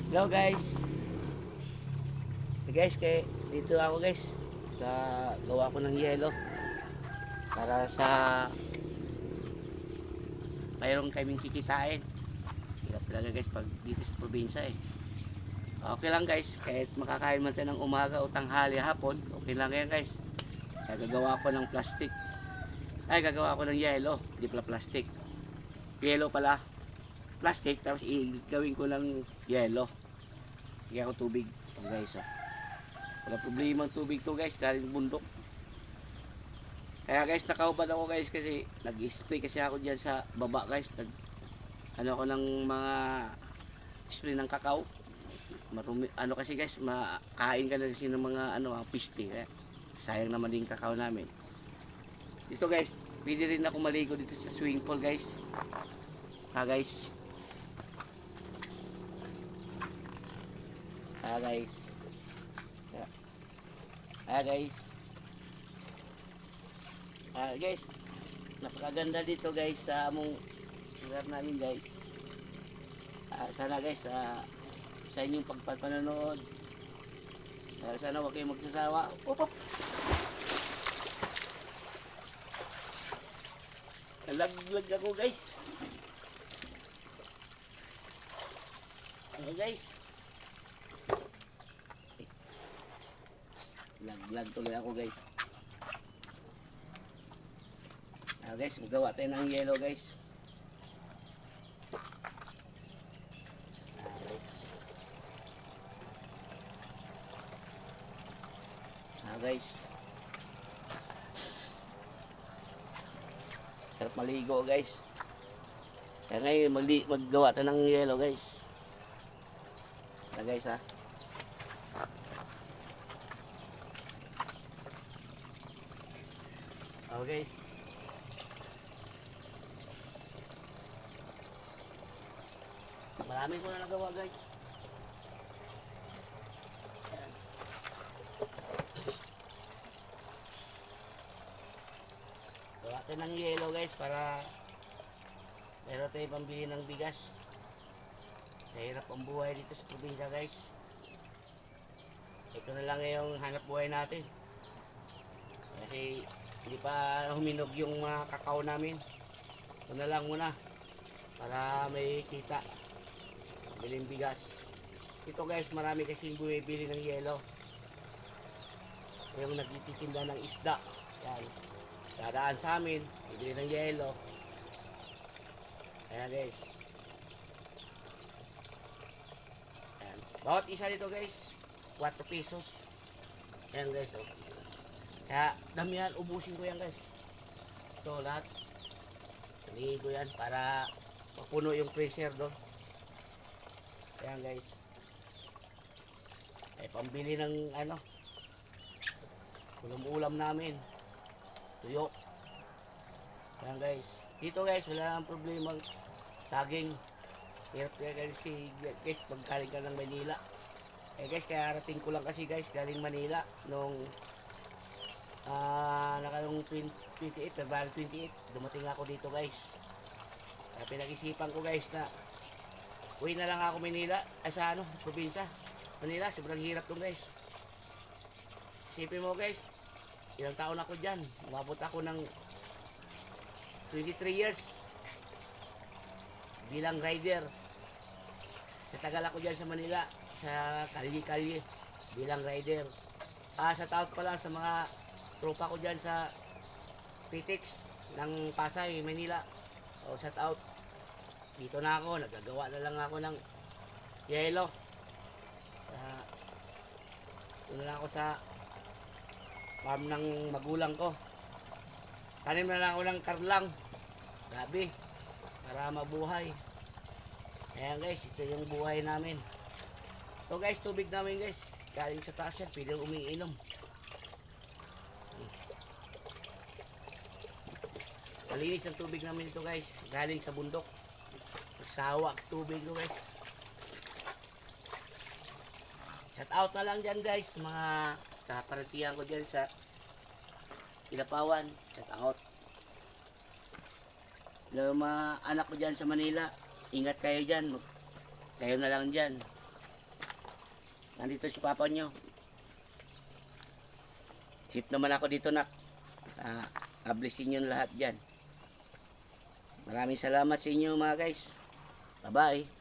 Hello guys. Dito ako guys. Sa gawa ko ng yelo para sa mayroong kaming kikitain. Hirap talaga guys pag dito sa probinsya eh. Okay lang guys, kahit makakain man tayo ng umaga o tanghali hapon, okay lang yan guys. Kaya gagawa ko ng plastic. Gagawa ko ng yelo, hindi pala plastic. Yelo pala. Plastic, tapos gawin ko ng yelo. Kaya ako tubig. Guys, wala problema ang tubig to guys, galing bundok. Kaya guys, nakahubad ako guys kasi nag-spray kasi ako diyan sa baba guys. Ano ako ng mga spray ng kakao. Marumi, ano kasi guys, makain ka na kasi ng mga piste. Sayang naman din kakao namin. Dito guys, pwede rin ako maligo dito sa swimming pool guys. Guys. Guys. Guys. Guys, napakaganda dito guys sa among lugar namin guys. Sana guys sa inyong pagpapanonood, sana huwag kayong magsasawa. Op. Nalaglag ako guys. Guys. Laglag tuloy ako guys. Guys, magawa tayo ng yellow guys. Guys. Sarap maligo guys. Kaya ngayon maggawa tayo ng yellow guys. Guys guys. Marami ko na nagawa guys. Gawa tayo ng yellow guys para meron tayo pambili ng bigas. Mahirap ang buhay dito sa probinsya guys. Ito na lang yung hanap buhay natin. Kasi hindi pa huminog yung mga kakao namin. Ito na lang muna para may kita. Biling bigas. Ito guys, marami kasing bumibili ng yelo. Yung nagtitinda ng isda. Yan. Dadaan sa amin, bibili ng yelo. Ayan guys. Ayan. Bawat isa dito guys, 4 pesos. Ayan guys. Kaya damihan, ubusin ko yan guys. Ito lahat. Hinihin ko yan para mapuno yung freezer doon. Ayan guys. Ay pambili ng ulam namin. Tuyo. Ayan guys. Dito guys, wala nang problema saging. Hirap kaya guys guys paggaling ka ng Manila. Guys, kaya arating ko lang kasi guys galing Manila nung nakalong 28, February 28, dumating ako dito guys. Kaya pinag-isipan ko guys na uwi na lang ako Manila, sa probinsya. Manila, sobrang hirap dun guys. Isipin mo guys, ilang taon ako dyan. Umabot ako ng 23 years bilang rider. Sa tagal ako dyan sa Manila, sa kalye-kalye bilang rider. Sa taon pala sa mga tropa ko dyan sa PTX ng Pasay, Manila. Sa taon, dito na ako, nagagawa na lang ako ng yelo. Doon na lang ako sa farm ng magulang ko. Tanim na lang ako ng karlang, gabi, para mabuhay. Ayan guys, ito yung buhay namin. Ito guys, tubig namin guys, galing sa taas yan, pwede umiinom. Malinis ang tubig namin ito guys, galing sa bundok. Nagsawa ang tubig ito guys. Shout out na lang dyan guys, mga kaparatihan ko dyan sa Ilapawan. Shout out. Yung mga anak ko dyan sa Manila, ingat kayo dyan. Kayo na lang dyan. Nandito si papa nyo. Safe naman ako dito, nak. Ablisin nyo lahat dyan. Maraming salamat sa inyo mga guys. Bye-bye.